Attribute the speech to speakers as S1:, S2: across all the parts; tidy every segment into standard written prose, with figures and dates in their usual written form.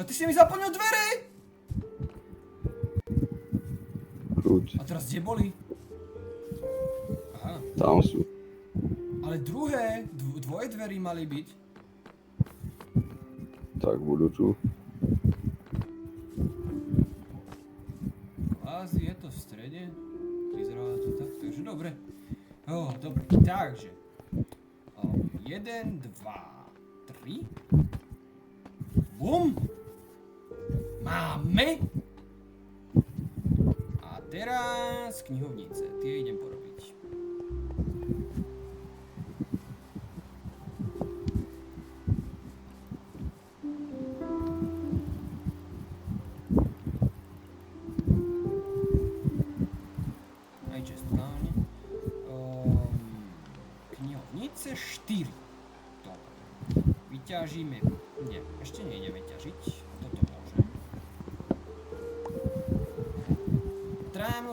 S1: A ty si mi zaplnil dvere!
S2: Kľud.
S1: A teraz kde boli? Aha.
S2: Tam sú.
S1: Ale druhé, dvoje dverí mali byť.
S2: Tak budú tu.
S1: Kvázi je to v strede. Vyzerá to tak, takže dobre. Dobre, takže. 1, 2, 3. Bum! Máme! A teraz knihovnice, tie idem porobiť. Aj čestkáň. Knihovnice 4. Dobre. Vyťažíme. Nie, ešte nejdeme ťažiť. Toto môžem.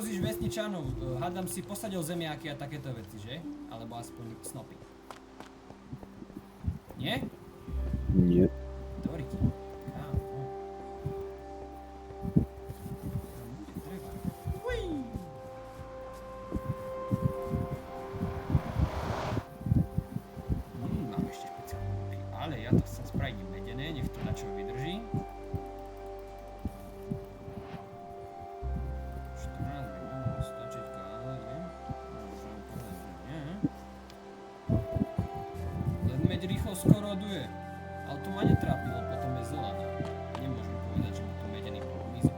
S1: Musíš vesničanov, hádam si posadil zemiaky a takéto veci, že? Alebo aspoň snopy. Nie?
S2: Nie.
S1: Doriti. Tam bude dreva. Uí. Mám ešte špeciálne ruky, ale ja to chcem spraviť medené, nech to na čo vydrží. Skoro duje. Ale to ma netrápilo, potom je zelená. Nemôžem povedať, že mi to medený mizol.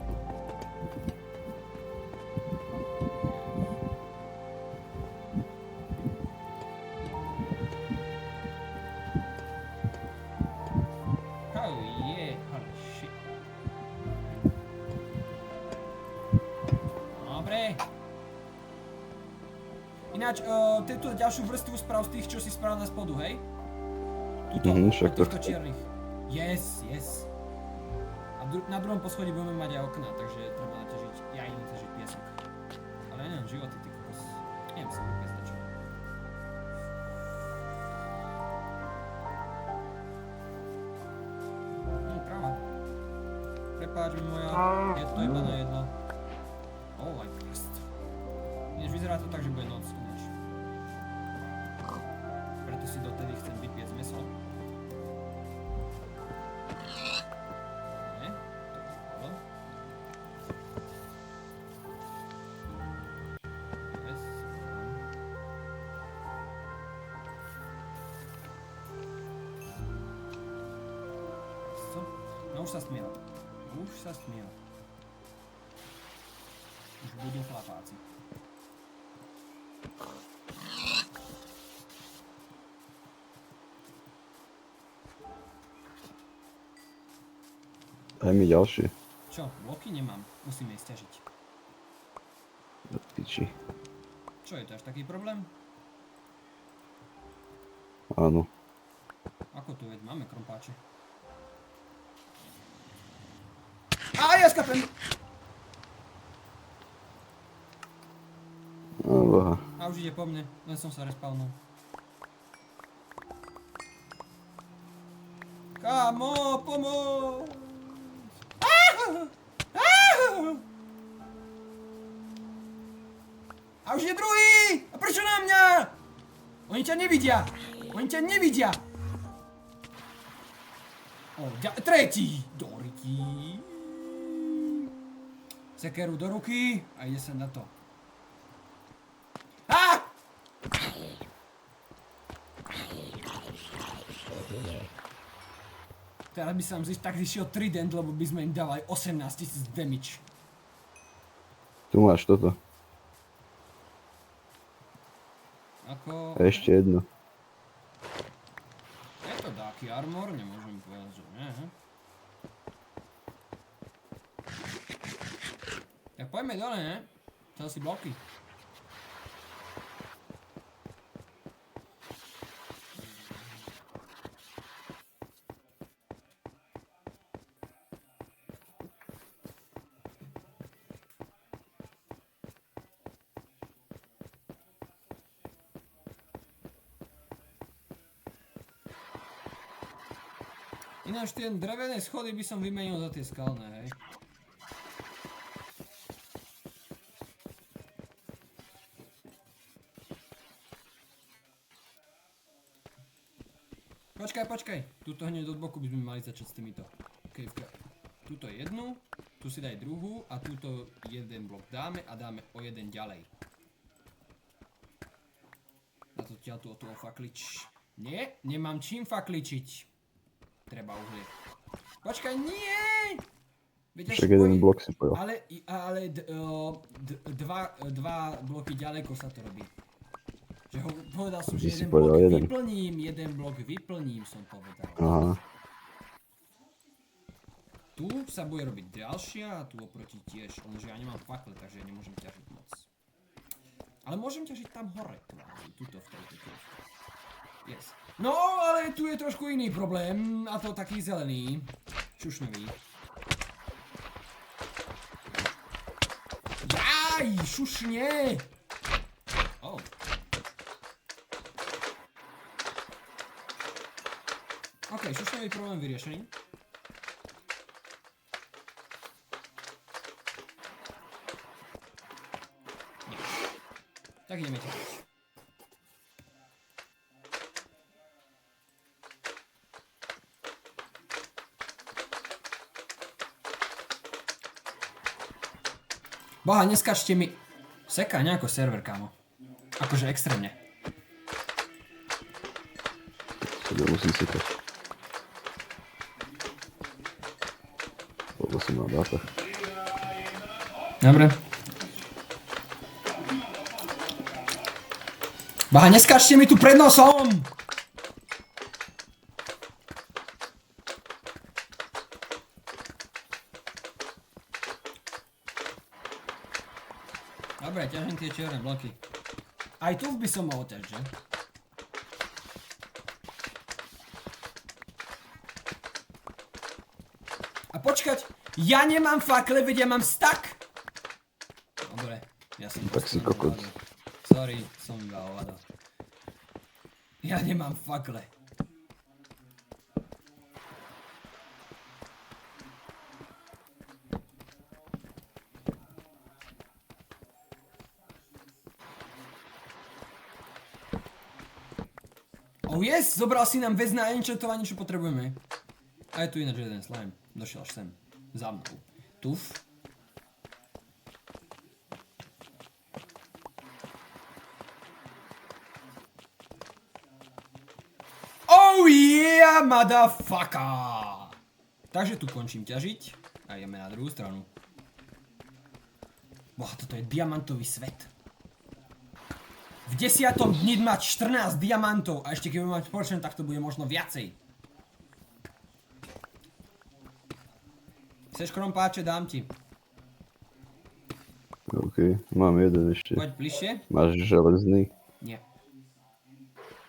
S1: Oh yeah, holy shit. Dobre. Ináč, túto ďalšiu vrstvu sprav z tých, čo si spravil na spodu, hej? Tuto,
S2: však
S1: týchto čiernych. Yes, yes. A na druhom poschodí budeme mať aj okná, takže treba naťažiť, ja idem naťažiť piesok. Ale ja neviem, životy, ty kokos. Neviem sa vôbec na čo. Práva. Prepáč mi moja, je to iba na jedlo. Oh my Christ. Než vyzerá to tak, že bude noc ináč. Preto si dotedy chcem vypiec mäso. No už sa smiel. Už sa smiel. Už budú chlapáci.
S2: Daj mi ďalšie.
S1: Čo? Bloky nemám. Musíme ísť ťažiť.
S2: Do piči.
S1: Čo je to až taký problém?
S2: Áno.
S1: Ako to veď? Máme krompáče. Á, ja skapem!
S2: Boha.
S1: A už ide po mne, len som sa respawnul. Kámo, pomôž! A už je druhý! A prečo na mňa? Oni ťa nevidia! Oni ťa nevidia! O, tretí! Doriti! Sekeru do ruky a ide sa na to. Á! Teraz by sa nám tak zišiel trident, lebo by sme im dávali 18 000 damage.
S2: Tu máš toto.
S1: Ako...
S2: Ešte jedno.
S1: Je to dáky armor, nemôžem povedať, že nie. Tak poďme dole, ne? Chcel si bloky. Ináč tie drevené schody by som vymenil za tie skalné, hej. Počkaj. Tuto hneď od boku by sme mali začať s týmito. Kejvka. Tuto jednu, tu si daj druhú a tuto jeden blok dáme a dáme o jeden ďalej. Na to ťa tu ofaklič. Nie, nemám čím fakličiť. Treba uhlie. Počkaj, nie! Veď
S2: Však jeden blok si pojel.
S1: Ale dva bloky ďaleko sa to robí. Že povedal som, že jeden blok vyplním, jeden blok vyplním, som povedal.
S2: Aha.
S1: Tu sa bude robiť ďalšia a tu oproti tiež, lenže ja nemám fakle, takže ja nemôžem ťažiť moc. Ale môžem ťažiť tam hore, tuto v tejto kľúčke. Yes. No, ale tu je trošku iný problém, a to taký zelený, šušňový. Jaj, šušne! Oh. OK, šušňový problém vyriešený. Tak ideme ťažiť. Boha, neskačte mi. Seká nejako server, kámo. Akože extrémne.
S2: Sebe musím sekať. Lebo som na dátach.
S1: Dobre. Boha, neskačte mi tu pred nosom! Dobre, ťažím tie čierne bloky. Aj tu by som mohol ťažiť, že? A počkať, ja nemám fakle, veď ja mám stack! Dobre, ja som...
S2: Tak si kokot.
S1: Sorry, som iba ovadal. Ja nemám fakle. Oh yes, zobral si nám vec na enchantovanie, čo potrebujeme. A je tu ináč jeden slime. Došiel až sem. Za mnou. Tuf. Oh yeah, motherfucker! Takže tu končím ťažiť. A ideme na druhú stranu. Boha, toto je diamantový svet. V 10. dni mať 14 diamantov a ešte keď budem mať spoločné, tak to bude možno viacej. Chceš krompáče? Dám ti.
S2: OK, mám jeden ešte.
S1: Poď bližšie.
S2: Máš železný?
S1: Nie.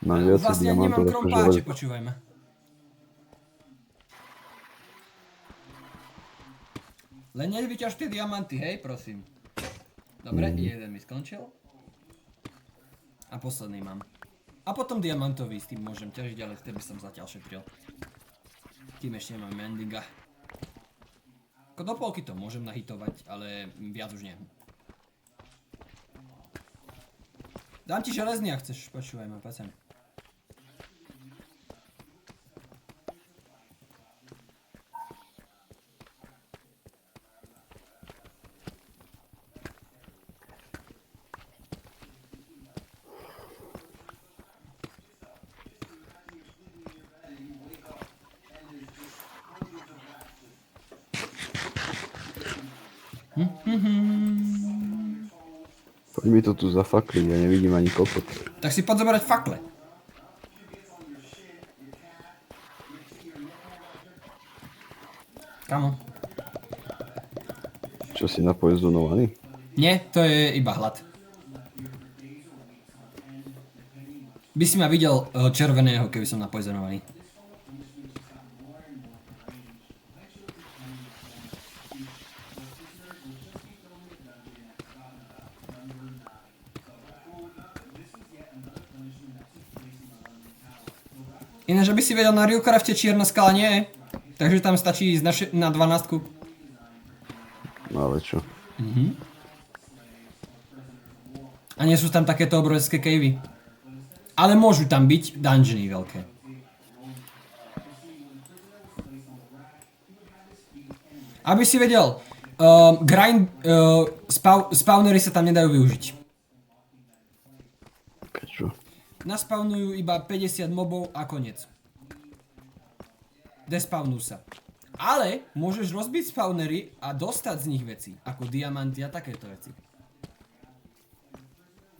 S2: Mám viacej
S1: Vlastne nemám
S2: diamantov ako
S1: krompáče,
S2: železný.
S1: počúvaj ma. Len nevyťaž tie diamanty, hej, prosím. Dobre, jeden mi skončil. A posledný mám. A potom diamantový, s tým môžem ťažiť, ale vtedy som zatiaľ šetril. Tým ešte nemám endinga. Ako do polky to môžem nahitovať, ale viac už nie. Dám ti železný, ak chceš, počúvaj ma, poď sem.
S2: Poď mi to tu zafakliť, ja nevidím ani kokot.
S1: Tak si poď zobrať fakle. Kamo?
S2: Čo si napoizonovaný?
S1: Nie, to je iba hlad. By si ma videl červeného, keby som napoizonovaný. Ináč, aby si vedel, na Riocrafte čierna skala nie je. Takže tam stačí ísť na 12.
S2: No ale čo?
S1: A nie sú tam takéto obrovské cavey. Ale môžu tam byť dungeony veľké. Aby si vedel, spawnery sa tam nedajú využiť.
S2: Prečo?
S1: Naspawnujú iba 50 mobov a koniec. Despawnú sa. Ale môžeš rozbiť spawnery a dostať z nich veci, ako diamanty a takéto veci.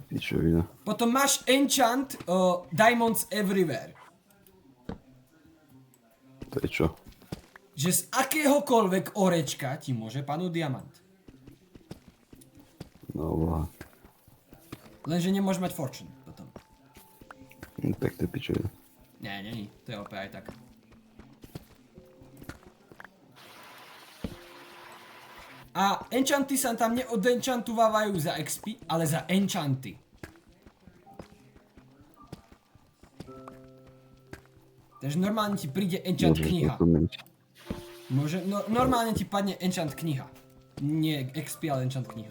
S2: Pičovina.
S1: Potom máš enchant diamonds everywhere.
S2: To je čo?
S1: Že z akéhokoľvek orečka ti môže padnúť diamant.
S2: No boha.
S1: Lenže nemôžeš mať fortune potom.
S2: Tak to je pičovina.
S1: Nie, to je opäť aj tak. A enchanty sa tam neodenchantovávajú za XP, ale za enchanty. Takže normálne ti príde enchant kniha. Normálne ti padne enchant kniha. Nie XP, ale enchant kniha.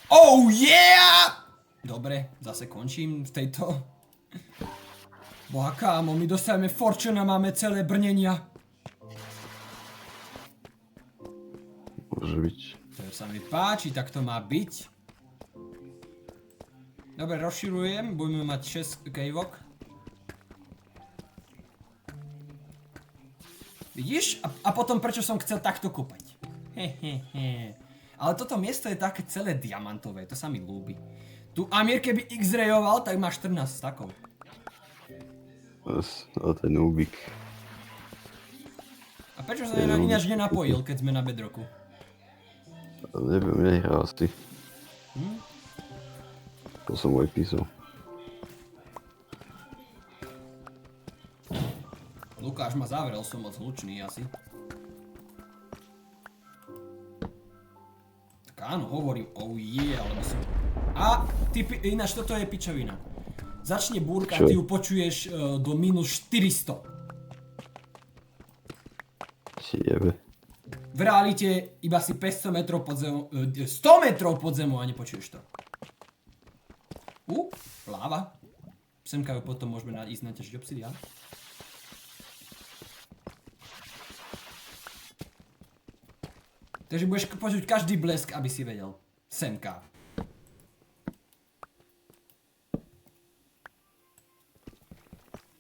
S1: Oh yeah! Dobre, zase končím v tejto. Boha kámo, my dostávame fortune a máme celé brnenia.
S2: Môže byť.
S1: To sa mi páči, tak to má byť. Dobre, rozširujem, budeme mať 6 caveok. Vidíš? A potom prečo som chcel takto kúpať. Hehehe. Ale toto miesto je také celé diamantové, to sa mi ľúbi. Tu Amir keby x-rayoval, tak má 14 stakov.
S2: Ale to je núbik.
S1: A prečo sa ináč nenapojil, keď sme na bedroku?
S2: Neviem, nehral si. To som aj písal.
S1: Lukáš ma zavrel, som moc hlučný asi. Tak áno, hovorím, oh yeah, alebo som... A, ináč toto je pičovina. Začne búrka, ty ju počuješ do minus 400.
S2: Si jebe.
S1: V realite iba si 500 metrov pod zemou, 100 metrov pod zemou a nepočuješ to. Láva. Semka ju potom môžeme ísť naťažiť obsidian. Takže budeš počuť každý blesk, aby si vedel. Semka.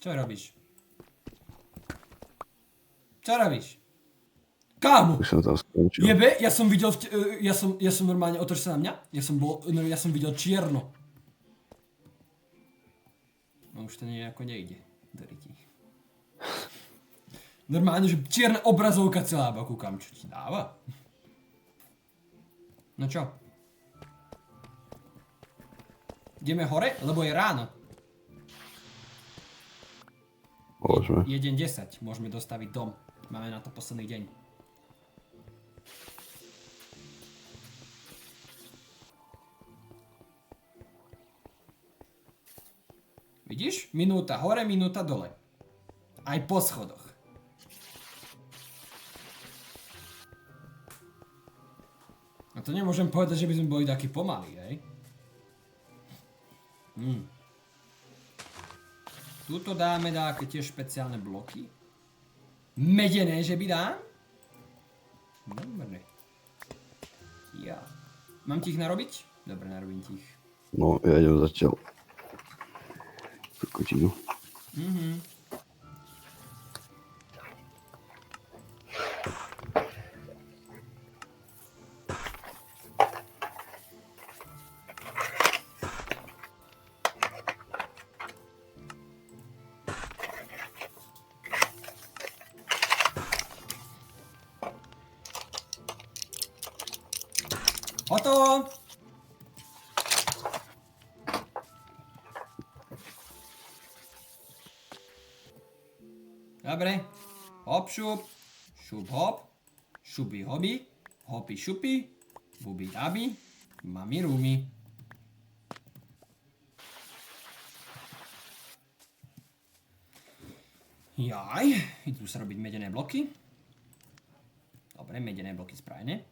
S1: Čo robíš? Čo robíš? Kámo!
S2: Už som tam skončil.
S1: Jebe, ja som videl, ja som normálne, otoč sa na mňa, ja som videl čierno. No už to nejako nejde, doriti. Normálne, že čierna obrazovka celá, ba kúkam, čo ti dáva. No čo? Ideme hore, lebo je ráno.
S2: Môžeme.
S1: 1:10, môžeme dostaviť dom. Máme na to posledný deň. Vidíš? Minúta hore, minúta dole. Aj po schodoch. A to nemôžem povedať, že by sme boli takí pomalí, hej? Tuto dáme také tiež špeciálne bloky. Medené, že by dám? Dobre. Ja. Mám ti ich narobiť? Dobre, narobím ti ich.
S2: No, ja idem zatiaľ. Kokotinu.
S1: Hotovo! Dobre. Hop šup. Šup hop. Šupi hobi. Hopi šupi. Bubi dabi. Mami rumi. Jaj, idú sa robiť medené bloky. Dobre, medené bloky spravené.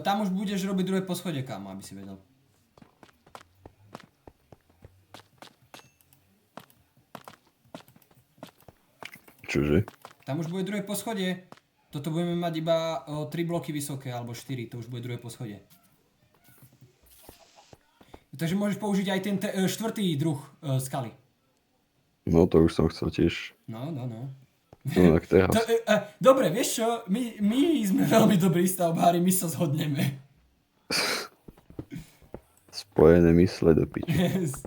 S1: Tam už budeš robiť druhé poschodie, kámo, aby si vedel.
S2: Čože?
S1: Tam už bude druhé poschodie. Toto budeme mať iba 3 bloky vysoké, alebo 4, to už bude druhé poschodie. Takže môžeš použiť aj ten štvrtý druh skaly.
S2: No to už som chcel tiež.
S1: No.
S2: No tak teraz.
S1: Dobre, vieš čo? My sme veľmi dobrí stavbári, my sa zhodneme.
S2: Spojené mysle do piči.
S1: Yes.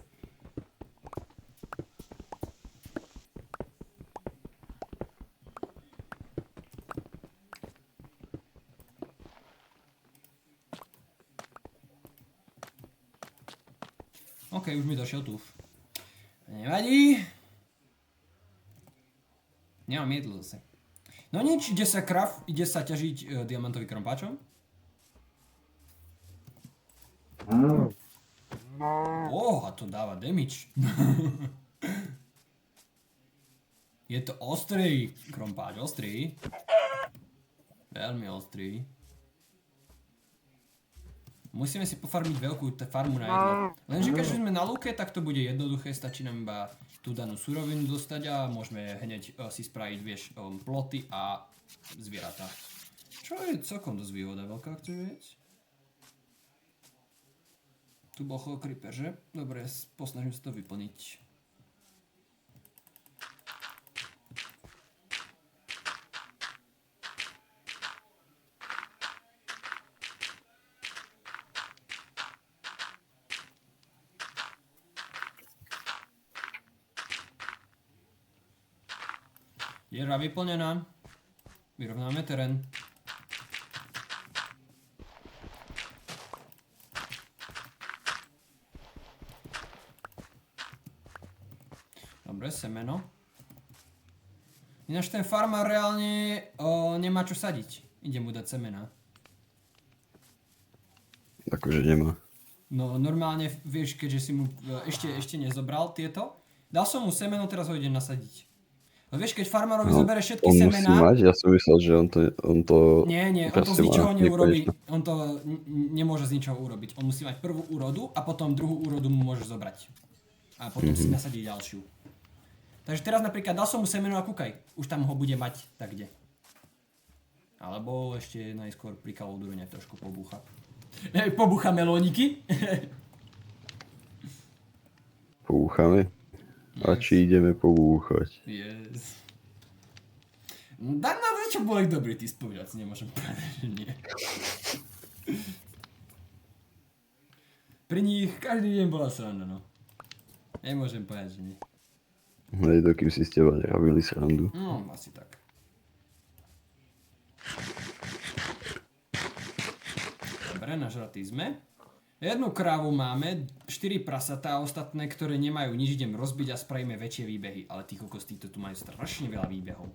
S1: OK, už mi došiel tuf. Nevadí. Nemám jedlo zase. No nič, ide sa ide sa ťažiť diamantový krompáčom. A to dáva damage. Je to ostrý krompáč, ostrý. Veľmi ostrý. Musíme si pofarmiť veľkú farmu na jedlo. Lenže keďže sme na lúke, tak to bude jednoduché, stačí nám iba tú danú surovinu dostať a môžeme hneď si spraviť, vieš, ploty a zvieratá. Čo je celkom dosť výhoda veľká, chceš vedieť? Tu bol creeper, že? Dobre, posnažím sa to vyplniť. Diera vyplnená. Vyrovnáme terén. Dobre, semeno. Ináč ten farmár reálne nemá čo sadiť. Idem mu dať semena.
S2: Akože nemá.
S1: No normálne, vieš, keďže si mu ešte nezobral tieto. Dal som mu semeno, teraz ho idem nasadiť. No vieš, keď farmárovi zobere všetky semená...
S2: On musí mať? Ja som myslel, že on to...
S1: Nie, on to z ničoho neurobí. On to nemôže z ničoho urobiť. On musí mať prvú úrodu a potom druhú úrodu mu môže zobrať. A potom si nasadí ďalšiu. Takže teraz napríklad dal som mu semeno a kúkaj. Už tam ho bude mať tak kde. Alebo ešte najskôr pri kalodru trošku pobúcha. Pobúcha melóniky.
S2: Pobúchame? A či ideme pobúchať?
S1: Yes. Tak na čo boli dobrý tí spolužiaci, nemôžem povedať, že nie. Pri nich každý deň bola sranda, no. Nemôžem povedať, že nie.
S2: Hej, dokým si s teba nerobili srandu.
S1: No, asi tak. Dobre, nažratí sme. Jednu krávu máme, 4 prasatá, ostatné, ktoré nemajú nič, idem rozbiť a spravíme väčšie výbehy. Ale tí kokos, títo tu majú strašne veľa výbehov.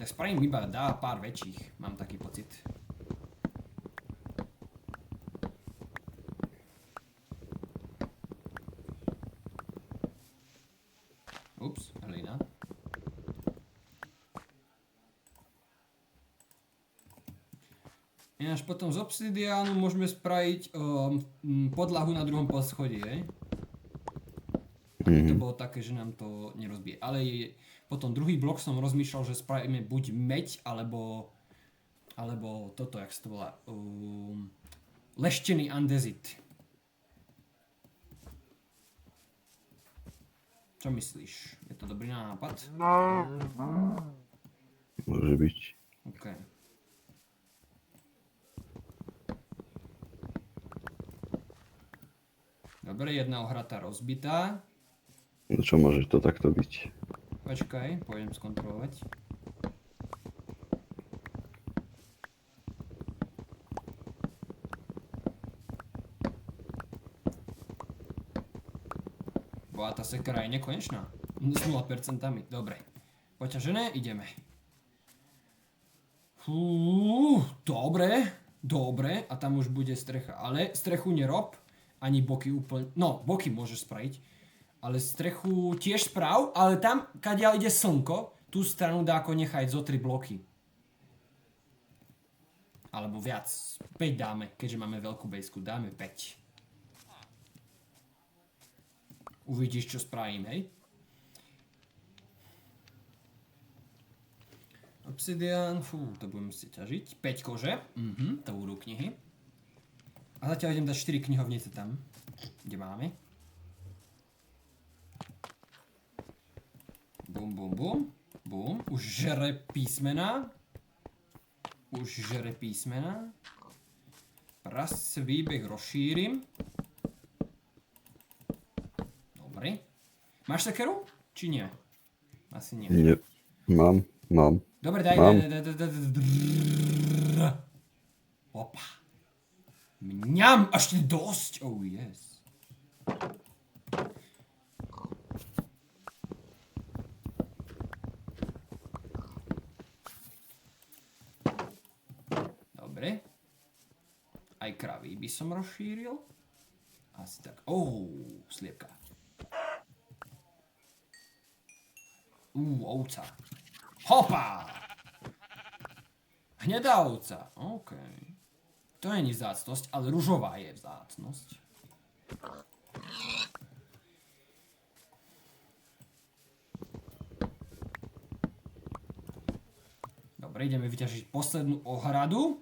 S1: Tak spravím iba pár väčších, mám taký pocit. Ups, hlina. Ináč potom z obsidiánu môžeme spraviť podlahu na druhom poschodí, hej? To bolo také, že nám to nerozbije. Ale potom druhý blok som rozmýšľal, že spravíme buď meď, alebo toto, jak sa to volá, leštený andezit. Čo myslíš? Je to dobrý nápad?
S2: Môže byť.
S1: OK. Dobre, jedna ohratá rozbitá.
S2: No čo, môže to takto byť?
S1: Počkaj, pôjdem skontrolovať. Boha, tá sekera je nekonečná. S 0%. Dobre. Poťažené, ideme. Dobre. Dobre. A tam už bude strecha. Ale strechu nerob. Ani boky úplne. No, boky môžeš spraviť. Ale strechu tiež sprav. Ale tam, kadiaľ ide slnko, tú stranu dáko nechať zo 3 bloky. Alebo viac. 5 dáme, keďže máme veľkú bejsku. Dáme 5. Uvidíš, čo spravím, hej? Obsidian, to budem musieť ťažiť. 5 kože, to budú knihy. A zatiaľ idem dať 4 knihovnice tam, kde máme. Bum, bum, bum, bum. Už žere písmena. Raz výbeh rozšírim. Dobre. Máš sekeru? Či nie? Asi nie.
S2: Nie. Mám.
S1: Dobre, daj. Opa. Mňam, až ti dosť. Oh yes. Dobre. Aj kravy by som rozšíril. Asi tak. Sliepka. Ovca. Hopa! Hnedá ovca. OK. To nie je vzácnosť, ale ružová je vzácnosť. Dobre, ideme vyťažiť poslednú ohradu.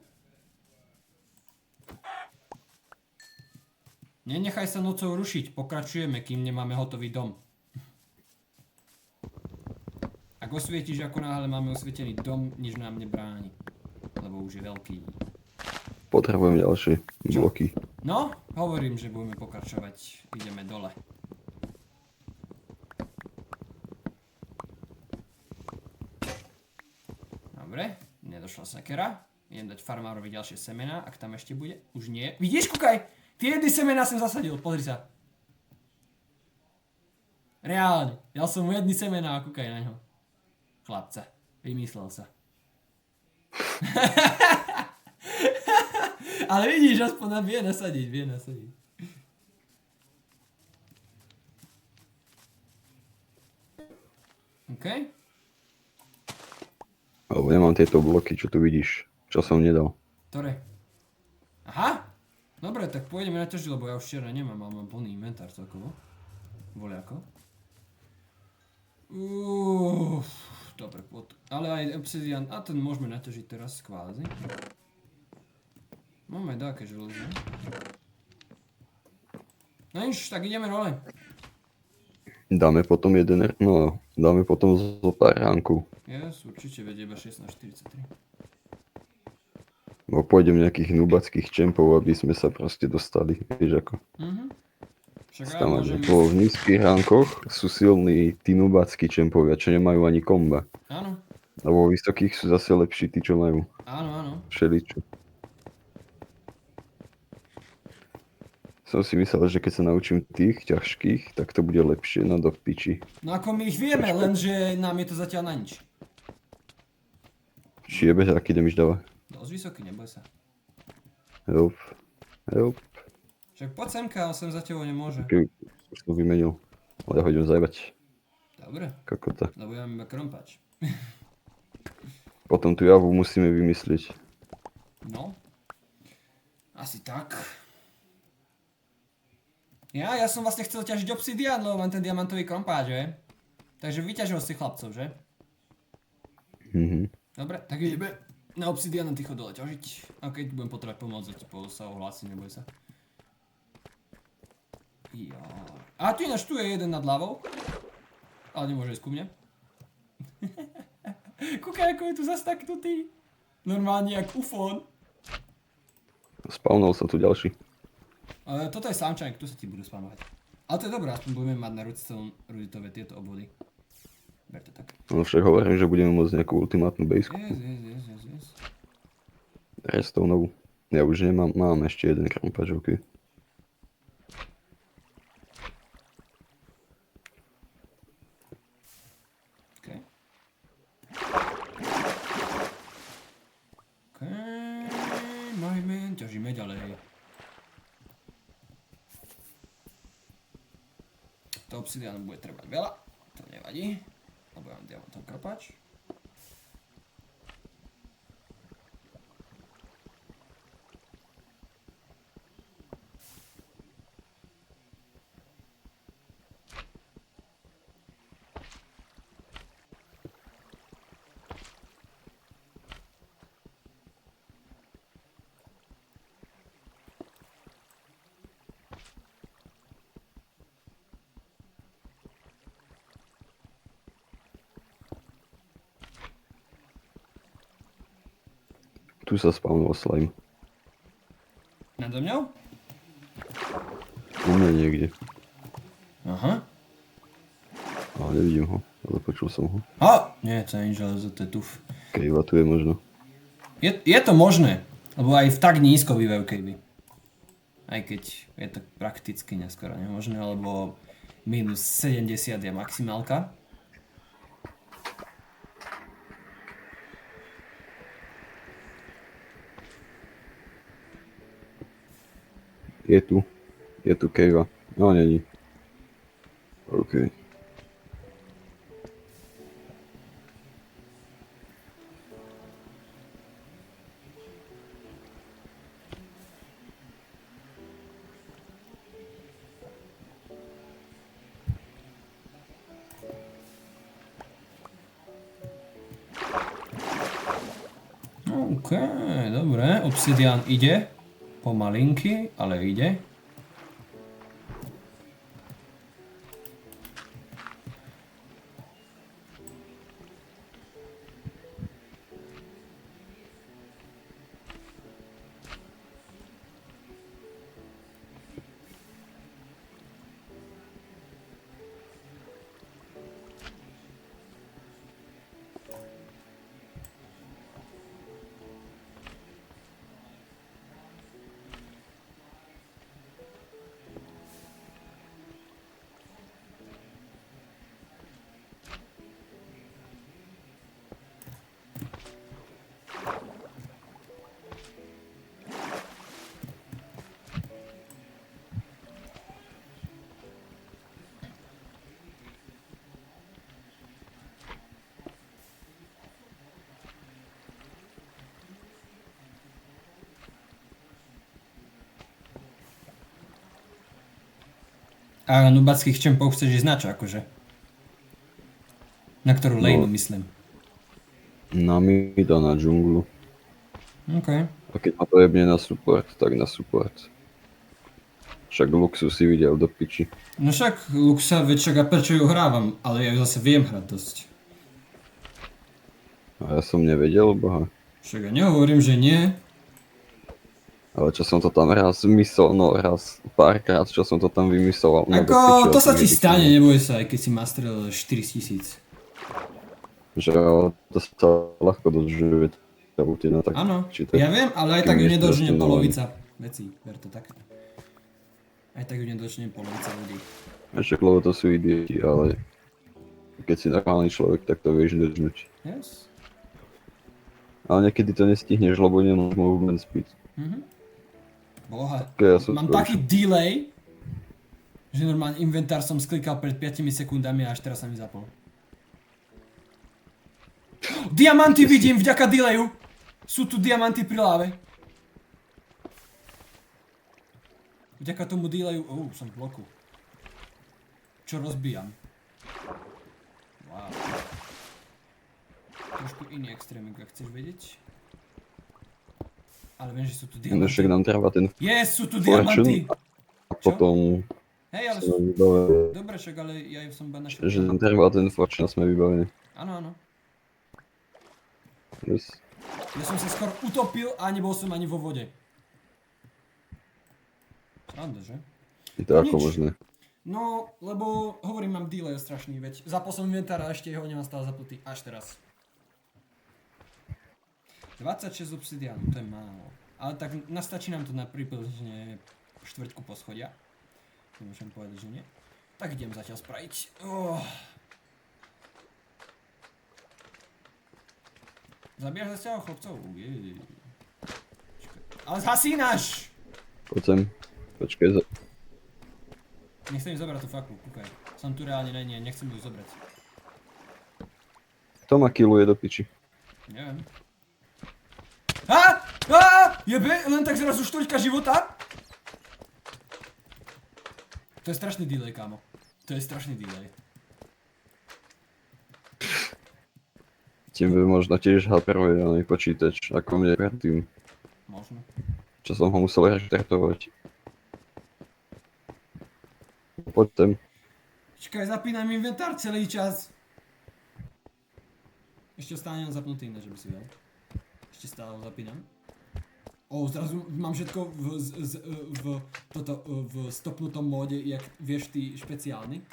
S1: Nenechaj sa nocou rušiť, pokračujeme, kým nemáme hotový dom. Ak osvietiš, ako náhle máme osvietený dom, nič nám nebráni. Lebo už je veľký.
S2: Potrebujem ďalšie bloky.
S1: No, hovorím, že budeme pokračovať. Ideme dole. Dobre, nedošla sekera. Idem dať farmárovi ďalšie semená, ak tam ešte bude. Už nie. Vidíš, kúkaj! Tie jedny semená som zasadil, pozri sa. Reálne, dal som mu jedny semená a kúkaj na ňo. Chlapca, vymyslel sa. Ale vidíš, aspoň nám vie nasadiť. OK.
S2: Alebo nemám tieto bloky, čo tu vidíš. Čo som nedal.
S1: Ktoré? Aha. Dobre, tak pôjdeme na ťaži, lebo ja už včera nemám, ale mám plný inventár celkovo. Voliako. Dobre, ale aj obsidian, a ten môžeme naťažiť teraz kvázi. Máme dáke železo. No nič, tak ideme dole.
S2: Dáme potom dáme potom zo pár ránkov.
S1: Yes, určite vedie iba 16:43.
S2: Bo pôjdem nejakých nubackých čempov, aby sme sa proste dostali, vieš ako.
S1: Však aj
S2: Tam
S1: môžem
S2: v nízkych ránkoch sú silní tí nubackí čempovia, čo nemajú ani komba.
S1: Áno.
S2: A vo vysokých sú zase lepší tí, čo majú.
S1: Áno.
S2: Všeličo. Som si myslel, že keď sa naučím tých ťažkých, tak to bude lepšie, no do piči.
S1: No ako my ich vieme, lenže nám je to zatiaľ na nič.
S2: Či jebe, aký damage dáva?
S1: Dosť vysoký, neboj sa.
S2: Help.
S1: Však poď semka, on sem za tebou nemôže.
S2: Už som vymenil, ale ja ho idem zajebať.
S1: Dobre,
S2: Kokota.
S1: lebo ja mám iba krompač.
S2: Potom tú javu musíme vymyslieť.
S1: No. Asi tak. Ja som vlastne chcel ťažiť obsidian, lebo mám ten diamantový krompáč, že? Takže vyťažil si chlapcov, že? Dobre, tak ideme na obsidian a ty chod dole ťažiť. A keď budem potrebovať pomoc, sa ohlásim, neboj sa. A tu ináč, tu je jeden nad hlavou. Ale nemôže ísť ku mne. Kúkaj, ako je tu zastaknutý. Normálne jak ufón.
S2: Spawnol sa tu ďalší.
S1: Toto je samčank, tu sa ti budú spawnovať. Ale to je dobré, aspoň budeme mať na ruditové tieto obvody. Ber to tak.
S2: No však hovorím, že budeme môcť nejakú ultimátnu bejsku.
S1: Yes.
S2: Restovnovú. Ja už nemám, mám ešte jeden krompač, ok.
S1: Majmen, ťažíme ďalej. To obsidianu bude trebať veľa, to nevadí. Lebo ja mám diamantov krpač.
S2: Tu sa spavnul slime.
S1: Nado mňou?
S2: U mňa niekde.
S1: Aha.
S2: Ale nevidím ho, ale počul som ho.
S1: Nie, to je železo, to je tuf.
S2: Kejva tu je možno.
S1: Je to možné, lebo aj v tak nízko bývajú kejvy. Aj keď je to prakticky neskoro nemožné, lebo minus 70 je maximálka.
S2: Je tu kejva. No, není. OK.
S1: OK, dobre, obsidian ide. Pomalinky, ale ide. A nubackých čempov chceš ísť na čo, akože? Na ktorú lejnu, myslím.
S2: Na mid a na džunglu.
S1: OK.
S2: A keď ma to jebne na support, tak na support. Však Luxu si videl do piči.
S1: No však, Luxa, veď a prečo ju hrávam, ale ja ju zase viem hrať dosť.
S2: A ja som nevedel, boha.
S1: Však ja nehovorím, že nie.
S2: Ale čo som to tam raz myslel, no raz párkrát, čo som to tam vymysloval.
S1: Ako, to sa ti stane, neboj sa, aj keď si mastrel 4000.
S2: Že to sa ľahko dodržuje tá rutina, tak...
S1: Áno,
S2: čítať.
S1: ja viem, ale aj tak ju
S2: Kým
S1: nedožne
S2: ešte
S1: polovica vecí, ver to tak. Aj tak ju nedožne polovica ľudí.
S2: Však lebo to sú idioti, ale... Keď si normálny človek, tak to vieš dožnúť.
S1: Yes.
S2: Ale niekedy to nestihneš, lebo nemôžeš movement speed.
S1: Boha,
S2: Ja som
S1: mám
S2: to
S1: taký delay, že normálne inventár som sklikal pred 5 sekundami a až teraz sa mi zapol. Diamanty vidím vďaka delayu! Sú tu diamanty pri láve. Vďaka tomu delayu... som v bloku. Čo rozbijam. Wow. Trošku iný extrémik, ak chceš vedieť. Ale viem, že sú tu
S2: No
S1: diamanty.
S2: však nám treba ten
S1: Sú tu
S2: fortune
S1: diamanty!
S2: a potom...
S1: Hej, ale...
S2: sme vybavení.
S1: Dobre, však ale ja ju som iba našiel.
S2: Že nám treba ten fortune a sme vybavení.
S1: Áno, áno.
S2: Yes.
S1: Ja som sa skoro utopil a nebol som ani vo vode. Sranda, že?
S2: Je to
S1: No
S2: ako
S1: nič.
S2: možné.
S1: No, lebo hovorím, mám delay strašný, veď zapol som inventár a ešte ho nemám stále zapnutý až teraz. 26 obsidianu, to je málo. Ale tak nastačí nám to na približne štvrťku poschodia. Nemôžem povedať, že nie. Tak idem zatiaľ spraviť. Zabíjaš zase chlapcov? Jej. Počkaj. Ale zhasínaš!
S2: Poď sem. Počkaj,
S1: Nechcem mi zobrať tú faklu, kúkaj. Som tu reálne na nie, nechcem ju zobrať.
S2: kto ma killuje do piči?
S1: Neviem. Jebe, len tak zrazu štvrťka života? To je strašný delay, kámo. To je strašný delay.
S2: Tebe možno tiež hypervedianý počítač, ako mne predtým,
S1: Možno.
S2: čo som ho musel reštartovať. Poď sem.
S1: Čakaj, zapínam inventár celý čas. Ešte stále nemám zapnutý iné, že by si dal. Ešte stále ho zapínam. Zrazu mám všetko v stopnutom móde, jak vieš ty špeciálny.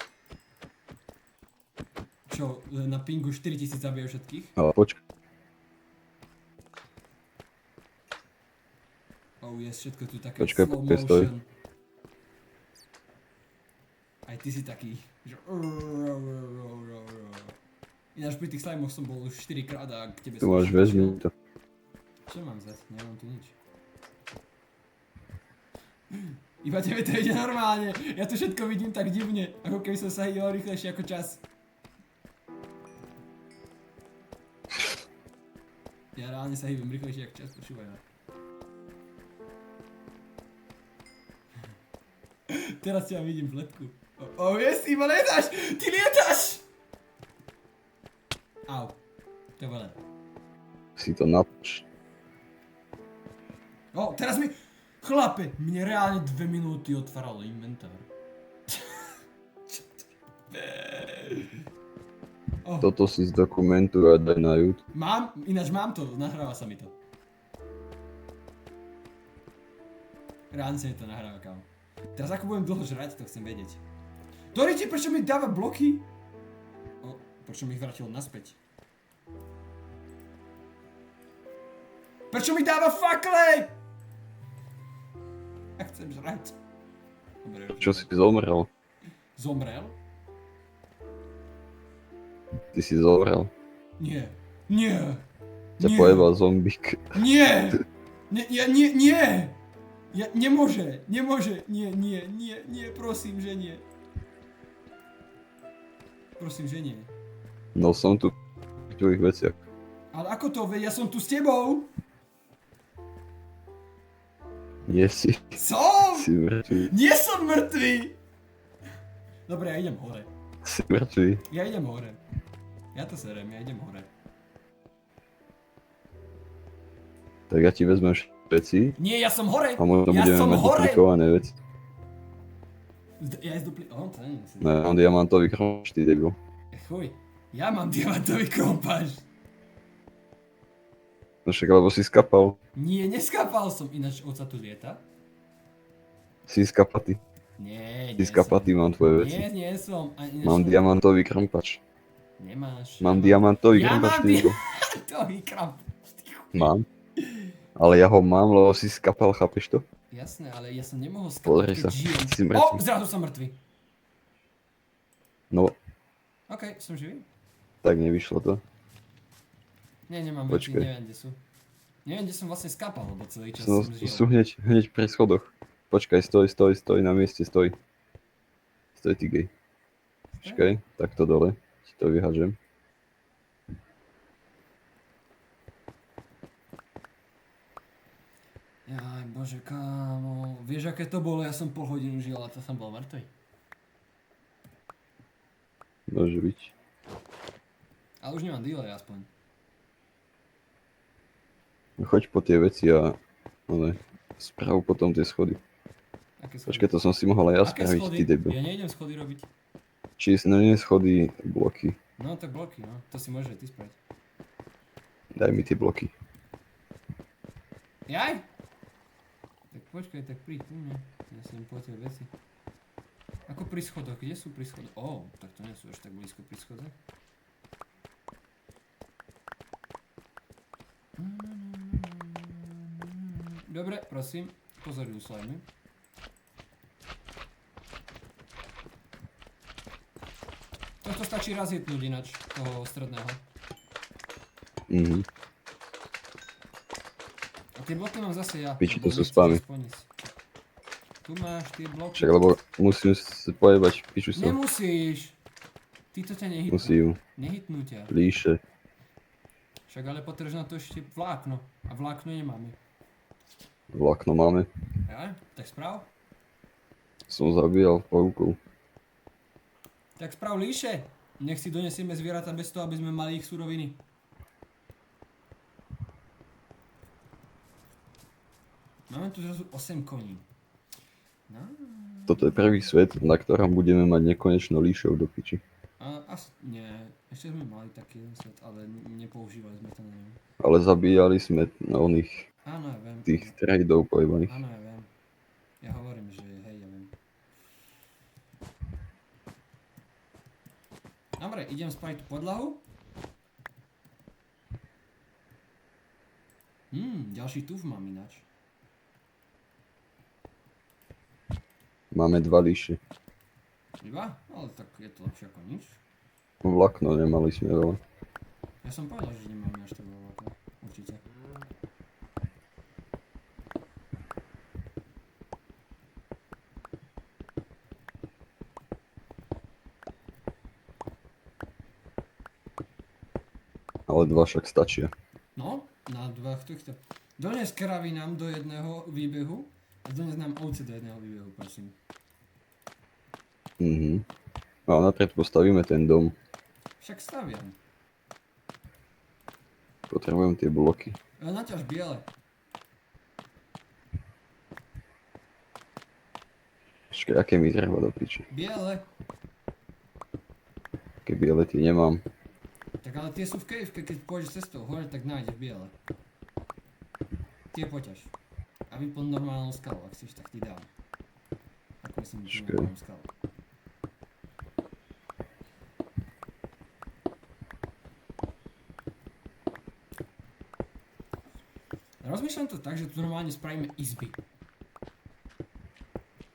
S1: Čo na pingu 4000 zabije všetkých.
S2: Ale počkaj.
S1: Všetko tu také
S2: Počkaj,
S1: slow
S2: počkaj, stoj.
S1: motion. Aj ty si taký, že ináč pri tých slimoch som bol už 4 krát a k tebe
S2: Tu
S1: som
S2: máš, vezmi to.
S1: Čo mám zať? Nemám tu nič. Iba tebe to ide normálne. Ja tu všetko vidím tak divne, ako keby som sa hýbal rýchlejšie ako čas. Ja reálne sa hýbem rýchlejšie ako čas, počúvaj ma. Teraz ťa vidím v letku. Yes, iba lietáš! Ty lietáš! Au. To je veľa.
S2: Si to napoč.
S1: Teraz mi... Chlape, mne reálne 2 minúty otváralo inventár.
S2: Toto si zdokumentuj a daj na YouTube.
S1: Ináč mám to, nahráva sa mi to. Reálne sa mi to nahráva, kámo. Teraz ako budem dlho žrať, to chcem vedieť. Doriti, prečo mi dáva bloky? Prečo mi ich vrátil naspäť? Prečo mi dáva fakle? Ja chcem žrať. Dobre,
S2: Čo si zomrel?
S1: Zomrel?
S2: Ty si zomrel.
S1: Nie. Nie.
S2: Ťa pojebal zombík.
S1: Nie. Nie. Nemôže. Nie, prosím, že nie. Prosím, že nie.
S2: No som tu v tvojich veciach.
S1: Ale ako to veď, ja som tu s tebou.
S2: Nie si.
S1: Som!
S2: Si mŕtvý.
S1: Nie som mŕtvý! Dobre, ja idem hore.
S2: Si mŕtvý.
S1: Ja idem hore. Ja to serem, ja idem hore.
S2: Tak ja ti vezmem veci.
S1: Nie, ja som hore!
S2: A možno
S1: Ja
S2: budeme
S1: som
S2: mať
S1: hore!
S2: duplikované veci.
S1: Ja to nie je.
S2: No, ja mám diamantový chromoč, ty debil.
S1: Chuj, ja mám diamantový kompáš.
S2: No však, lebo si skapal.
S1: Nie, neskapal som. Ináč oca tu lieta.
S2: Si skapatý.
S1: Nie,
S2: Si skapatý, mám tvoje veci.
S1: Nie som.
S2: Mám diamantový krompač.
S1: Nemáš.
S2: Mám diamantový
S1: Ja
S2: krompač,
S1: mám
S2: ty debil.
S1: diamantový krampač.
S2: Mám. Ale ja ho mám, lebo si skapal, chápeš to?
S1: Jasné, ale ja som nemohol
S2: Pozri
S1: skapať,
S2: sa,
S1: keď žijem.
S2: si mŕtvy.
S1: Zrazu som mŕtvy.
S2: No,
S1: OK, som živý?
S2: tak nevyšlo to.
S1: Nie, nemám
S2: Počkaj.
S1: veci, neviem kde sú. Neviem, kde som vlastne skapal, lebo celý čas
S2: No,
S1: som žil.
S2: sú hneď pri schodoch. Počkaj, stoj, na mieste, stoj. Stoj, ty gej. Počkaj, takto dole, ti to vyhážem.
S1: Jaj, bože, kámo. Vieš, aké to bolo? Ja som pol hodinu žil a to som bol mŕtvy.
S2: Môže byť.
S1: Ale už nemám delay aspoň.
S2: No, choď po tie veci a sprav potom tie schody.
S1: Aké schody?
S2: Počkaj, to som si mohol aj ja
S1: Aké
S2: spraviť,
S1: schody?
S2: ty debil.
S1: Ja nejdem schody robiť.
S2: Nie schody, bloky.
S1: No tak bloky, no. To si môžeš aj ty spraviť.
S2: Daj mi tie bloky.
S1: Jaj? Tak počkaj, tak príď tu mne. Ja si im po tie veci. Ako pri schodoch, kde sú pri schodoch? Tak to nie sú až tak blízko pri schode. Dobre, prosím, pozorňuj slajmy. Toto stačí raz jetnúť ináč, toho stredného.
S2: Mhm.
S1: A tie bloky mám zase ja.
S2: Piči,
S1: lebo
S2: to sú
S1: nechceš
S2: spamy.
S1: aspoň ísť. Tu máš tie bloky.
S2: Však lebo musím si pojebať piču sa.
S1: Nemusíš. Ty to ťa nehitnú.
S2: Musím.
S1: Nehitnú ťa.
S2: Líše.
S1: Však ale potrebuješ na to ešte vlákno. A vlákno nemáme.
S2: Vlákno máme.
S1: Ja? Tak správ.
S2: Som zabíjal pavúkov.
S1: Tak správ líše. Nech si donesieme zvieratá bez toho, aby sme mali ich suroviny. Máme tu zrazu 8 koní. No.
S2: Toto je prvý svet, na ktorom budeme mať nekonečno líšov do piči.
S1: Nie, ešte sme mali taký jeden svet, ale nepoužívali sme to na ňom.
S2: Ale zabíjali sme na oných
S1: Áno, ja viem.
S2: tých tradeov pojebaných.
S1: Áno, ja viem. Ja hovorím, že hej, ja viem. Dobre, idem spraviť tú podlahu. Ďalší tuf mám ináč.
S2: Máme 2 líše.
S1: Iba? Ale tak je to lepšie ako nič.
S2: Vlákno nemali sme veľa.
S1: Ja som povedal, že nemáme až tak veľa. Určite.
S2: Ale 2 však stačia.
S1: No, na dvoch týchto. Dones kravy nám do jedného výbehu a dones nám ovce do jedného výbehu, prosím.
S2: A napred postavíme ten dom.
S1: Však staviam.
S2: Potrebujem tie bloky.
S1: Naťaž biele.
S2: Počkaj, aké mi treba do piči.
S1: Biele.
S2: Aké biele tie nemám.
S1: Tak ale tie sú v kejvke, keď pôjdeš cestou hore, tak nájdeš biele. Tie poťaž. A vyplň normálnu skalu, ak chceš, tak ti dám. Ako myslím, že normálnu skalu. Rozmýšľam to tak, že tu normálne spravíme izby.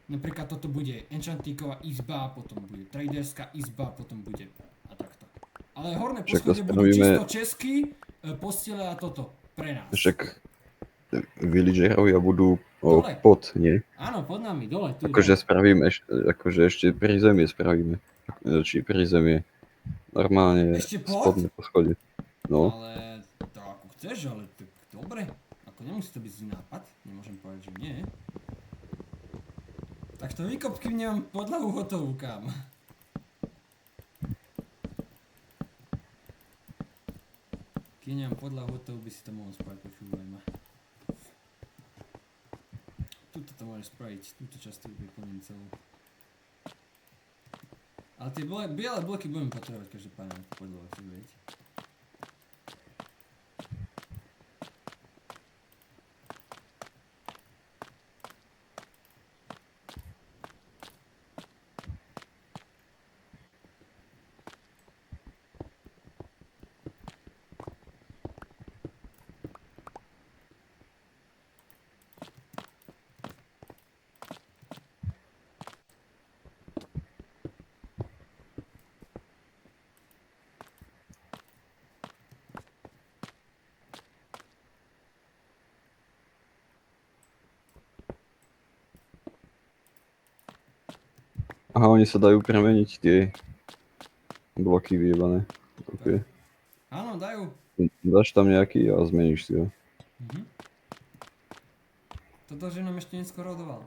S1: Napríklad toto bude enchantíková izba, potom bude traderská izba, potom bude a takto. Ale horné
S2: Však to
S1: poschodie budú
S2: spravíme-
S1: čisto česky, postele a toto pre nás.
S2: Však villagerovia budú
S1: Dole.
S2: pod, nie?
S1: Áno, pod nami, dole, tu.
S2: Akože spravíme, akože ešte prízemie spravíme. Či prízemie. Normálne
S1: Ešte pod?
S2: spodné poschodie. No,
S1: Ale to ako chceš, ale tak dobre. Ako nemusí to byť zlý nápad, nemôžem povedať, že nie. Tak to vykop, kým nemám podlahu hotovú, kam. Kým nemám podlahu hotovú, by si to mohol spraviť, počúvaj ma. Tuto to môžeš spraviť, túto časť tu vyplním celú. Ale tie biele bloky budeme potrebovať každopádne na tú podlahu, chceš vedieť.
S2: aha, oni sa dajú premeniť tie bloky vyjebané. Okay.
S1: Áno, dajú.
S2: Dáš tam nejaký a zmeníš si ho.
S1: Toto, že nám ešte neskoro rodoval.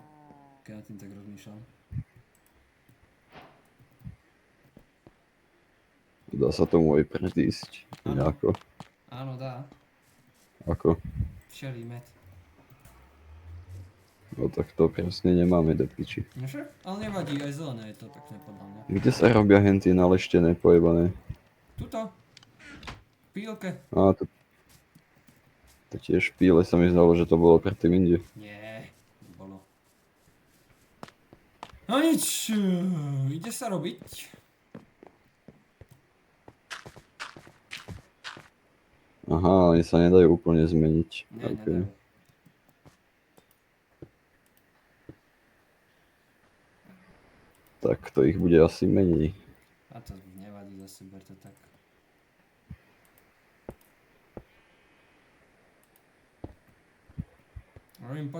S1: Keď na tým tak rozmýšľam.
S2: Dá sa tomu aj predísť.
S1: Áno.
S2: Nejako.
S1: Áno, dá.
S2: Ako?
S1: Všelý med.
S2: No tak to presne nemáme do piči.
S1: No však? Ale nevadí, aj zelené je to pekné podľa mňa.
S2: Kde sa robia henty naleštené, pojebané?
S1: Tuto. Pílke.
S2: Á, to tiež píle sa mi zdalo, že to bolo predtým inde.
S1: Nie, nebolo. No nič, ide sa robiť.
S2: Aha, oni sa nedajú úplne zmeniť.
S1: Nie,
S2: Okay.
S1: nedajú.
S2: Tak to ich bude asi menej.
S1: A to nevadí, zase ber to tak.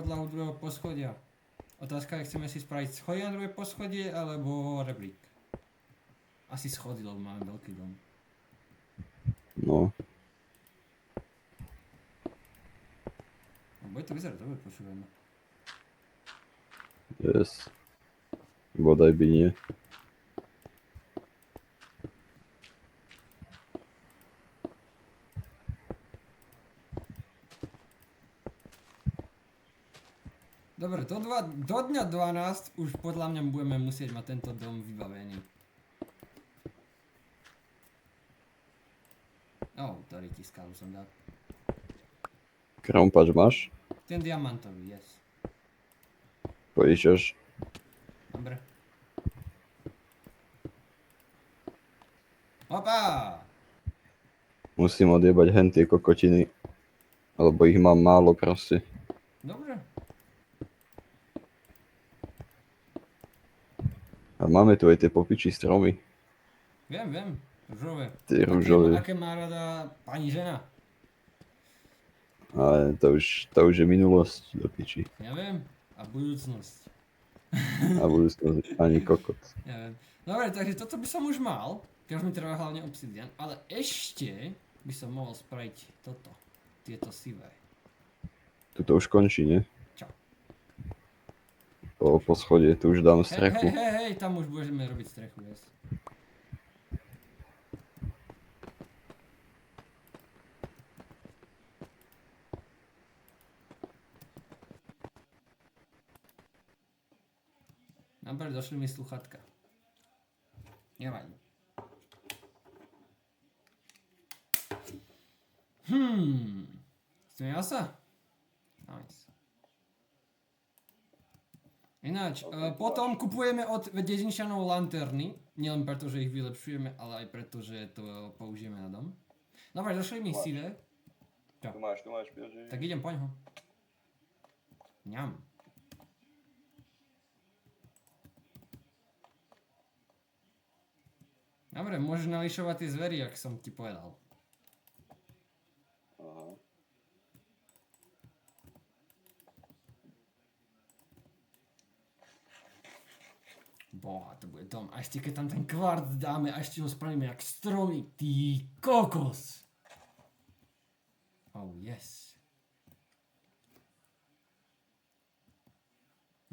S1: podlahu druhého poschodia. Otázka je, chceme si spraviť schody na druhé poschodie, alebo rebrík. Asi schody, lebo máme veľký dom.
S2: No,
S1: No, bude to vyzerať dobre, počúvajme.
S2: yes. Bodaj by nie.
S1: Dobre, do dňa 12 už podľa mňa budeme musieť mať tento dom vybavený. To riti skálu som dal.
S2: Krompač máš?
S1: Ten diamantový, yes.
S2: Pojíš.
S1: Dobre. Opa!
S2: Musím odjebať hen tie kokotiny. Alebo ich mám málo proste.
S1: Dobre.
S2: A máme tu aj tie popiči stromy.
S1: Viem. Rúžové.
S2: Tie rúžové.
S1: Aké má rada pani žena?
S2: Ale to už je minulosť do piči.
S1: Ja viem. A budúcnosť.
S2: A budúcnosť ani kokot.
S1: Ja viem. Dobre, takže toto by som už mal. Keď už mi treba hlavne obsidian. Ale ešte by som mohol spraviť toto. Tieto sivé.
S2: Tuto už končí, nie?
S1: Čo?
S2: Po schode, tu už dám strechu.
S1: Hej, tam už budeme robiť strechu, yes. Dobre, došli mi sluchatka. Nevadí. Smiel sa? Nice. Ináč, potom kupujeme od dedinčanov lanterny. Nielen preto, že ich vylepšujeme, ale aj preto, že to použijeme na dom. Dobre, došli mi sivé.
S2: Tu máš, bieži.
S1: Tak idem, poď ho. Ňam. Dobre, môžeš nališovať tie zvery, jak som ti povedal.
S2: Aha.
S1: Boha, to bude dom. A ešte keď tam ten kvart dáme a ešte ho spravíme jak stromy. Ty kokos. Oh yes.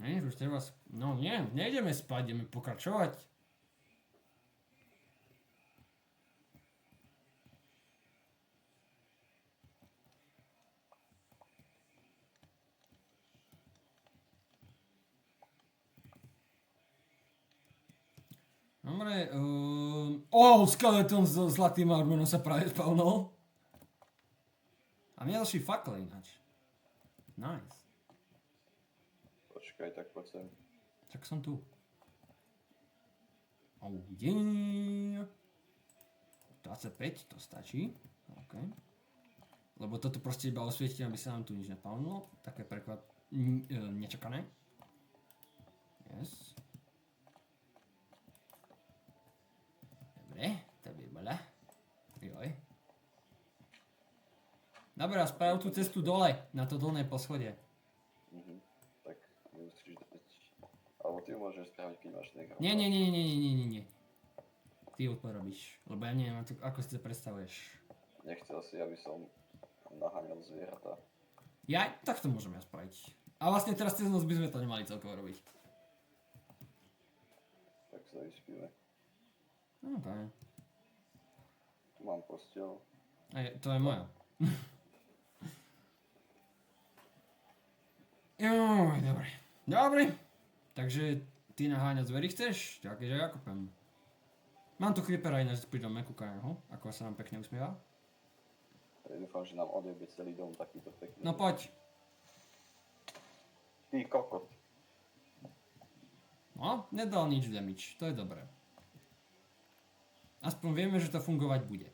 S1: Nie, už treba... No nie, nejdeme spať, ideme pokračovať. Dobre, skeleton s zlatým armorom sa práve spawnol. A mne ďalší fakle ináč. Nice.
S2: Počkaj, tak poď sem.
S1: Tak som tu. Oh yeah. 25, to stačí. OK. Lebo toto proste iba osvietím, aby sa nám tu nič nepalnulo. Také nečakané. Yes. Dobre, to by bola. Joj. Dobre, a sprav tú cestu dole, na to dolné poschodie.
S2: Tak musíš dať. Alebo ty môžeš spraviť, keď máš nekam.
S1: Nie. Ty ho porobíš, lebo ja neviem, ako si to predstavuješ.
S2: Nechcel si, aby som naháňal zvieratá.
S1: Ja, tak to môžem ja spraviť. A vlastne teraz cez noc by sme to nemali celkovo robiť.
S2: Tak sa vyspíme.
S1: OK.
S2: Tu mám posteľ.
S1: To je moja. Joj, dobre. Takže ty naháňať zvery chceš? Takže ja kopem. Mám tu creepera ináč pri dome, kúkaj ho, ako sa nám pekne usmieva.
S2: Ja dúfam, že nám odjebe celý dom takýto pekný.
S1: No poď.
S2: Ty kokot.
S1: No, nedal nič damage, to je dobré. Aspoň vieme, že to fungovať bude.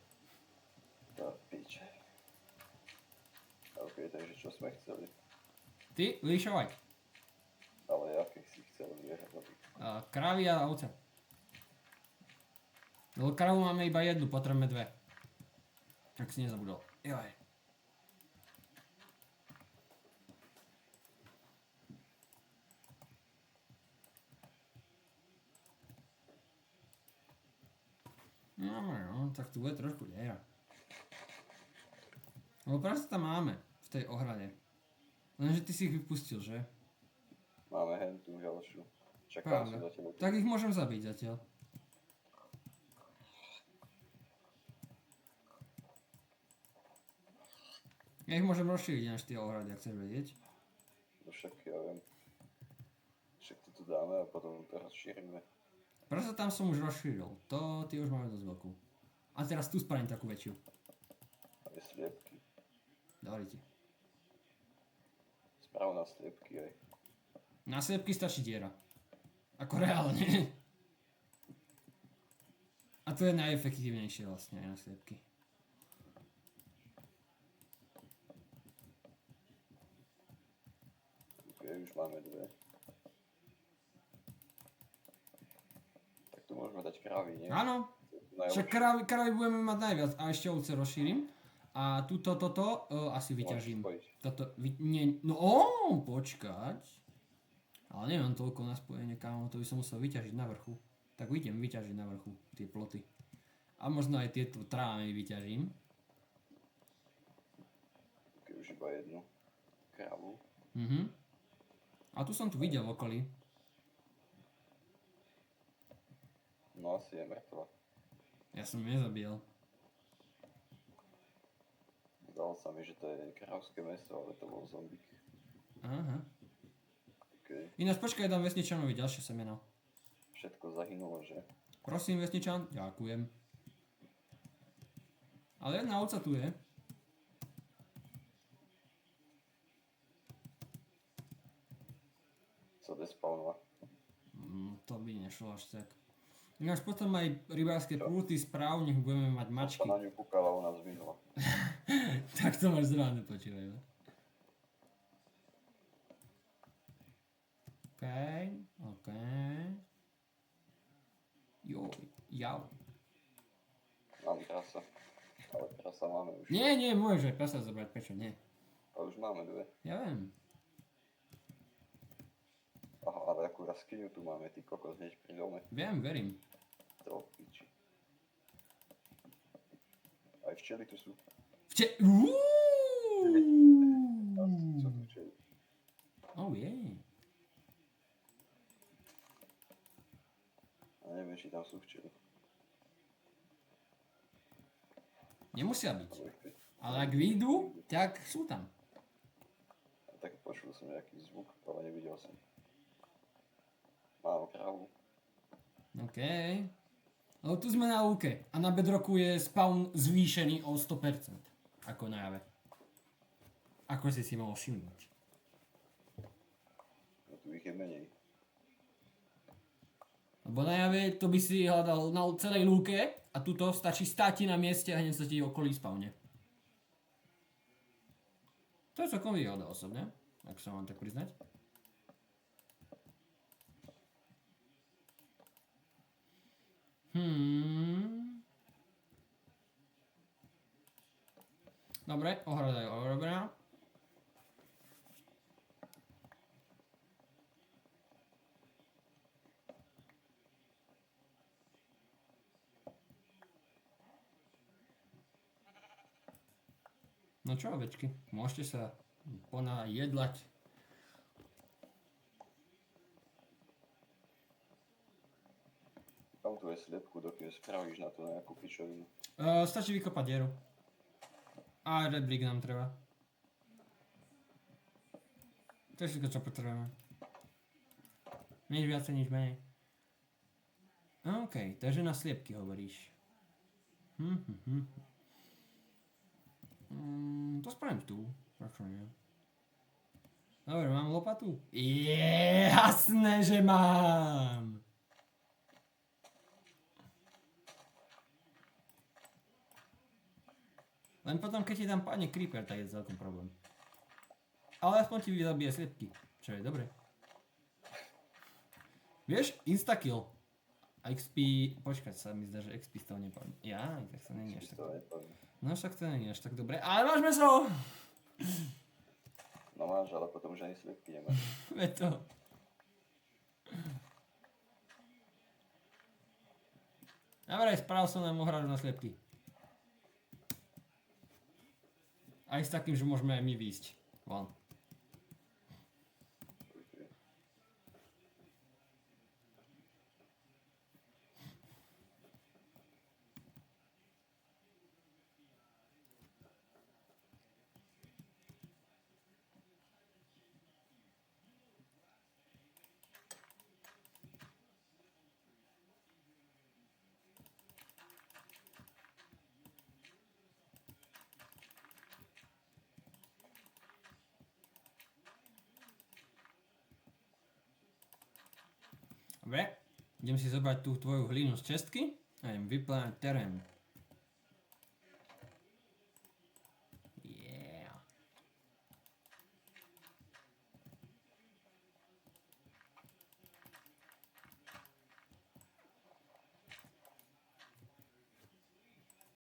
S2: To piče. OK, takže čo sme chceli?
S1: Ty, líšovať.
S2: Ale aké si chcel zvieratá?
S1: Krávy a ovce. Lebo krávu máme iba jednu, potrebujeme dve. Ak si nezabudol. Joj. No, tak tu bude trošku diera. Lebo proste tam máme, v tej ohrade. Lenže ty si ich vypustil, že?
S2: Máme hen tú ďalšiu. Čakám si
S1: Pravda.
S2: zatiaľ.
S1: Tak ich môžem zabiť zatiaľ. Ja ich môžem rozšíriť na 4 ohrady, ak chceš vedieť.
S2: No však ja viem. Však to tu dáme a potom to rozšírime.
S1: Proste tam som už rozšíril. To ty už máme dosť veľkú. A teraz tu spravím takú väčšiu.
S2: Aj sliepky.
S1: Dobre ti.
S2: Správ na sliepky aj.
S1: Na sliepky stačí diera. Ako reálne. A to je najefektívnejšie vlastne aj na sliepky.
S2: Ok, už máme dve. Tak tu môžeme dať krávy, nie?
S1: Áno. Však
S2: Najlepšie.
S1: kravy budeme mať najviac. A ešte ovce rozšírim. A toto asi vyťažím.
S2: Môžeš spojiť.
S1: Počkať. Ale nemám toľko na spojenie, kámo, to by som musel vyťažiť na vrchu. Tak idem vyťažiť na vrchu tie ploty. A možno aj tieto trávy vyťažím.
S2: Ok, už iba jednu krávu.
S1: A tu som tu videl v okolí.
S2: No asi je mŕtva.
S1: Ja som ju nezabíjal.
S2: Zdalo sa mi, že to je kráľovské mesto, ale to bol zombík.
S1: Aha.
S2: Okay.
S1: Ináč počkaj, dám vesničanovi ďalšie semeno.
S2: Všetko zahynulo, že?
S1: Prosím, vesničan. Ďakujem. Ale jedna ovca tu je.
S2: Sa despawnula.
S1: To by nešlo až tak. Ináč potom aj rybárske prúty správ, nech budeme mať mačky.
S2: Sa na ňu kúkala, ona zvinula.
S1: Tak to máš zrovna, počúvaj. OK. Jau.
S2: Mám prasa. Ale prasa máme už.
S1: Nie, môžeš aj prasa zobrať, prečo nie?
S2: Ale už máme dve.
S1: Ja viem.
S2: Aha, ale akú raskyňu tu máme, ty kokos, hneď pri dome.
S1: Viem, verím.
S2: To piči. Aj včely tu sú. Sú tu včely.
S1: Oh yeah.
S2: A neviem, či tam sú včely.
S1: Nemusia byť. Ale ak vyjdú, tak sú tam.
S2: A tak počul som nejaký zvuk, ale nevidel som. Mám krávu.
S1: OK. Ale tu sme na lúke a na bedroku je spawn zvýšený o 100%. Ako na jave. Ako si mohol všimnúť.
S2: No tu ich je menej.
S1: Lebo na jave to by si hľadal na celej lúke a tuto stačí státi na mieste a hneď sa ti okolí spawne. To je celkom výhoda osobne, ak sa mám tak priznať. Dobre, ohrada je urobená. No čo, ovečky, môžete sa ponajedlať.
S2: Tam tu je sliepku, dokým spravíš na to nejakú pičovinu.
S1: Stačí vykopať dieru. A rebrík nám treba. To je všetko, čo potrebujeme. Nič viacej, nič menej. OK, takže na sliepky hovoríš. To spravím tu. Prečo nie? Dobre, mám lopatu? Jasné, že mám! Len potom, keď ti tam padne creeper, tak je celkom problém. Ale aspoň ti zabije sliepky, čo je dobre. Vieš, instakill. XP, počkať sa mi zdá, že XP z toho nepadne. Ja, tak to není až tak. No však to není až tak dobre, ale máš meso!
S2: No máš, ale potom už ani sliepky nemáš.
S1: Veď to. Dobre, spravil som nám ohradu na sliepky. Aj s takým, že môžeme aj my výjsť von. Dobre, idem si zobrať tú tvoju hlinu z čestky a idem vypláňať terén.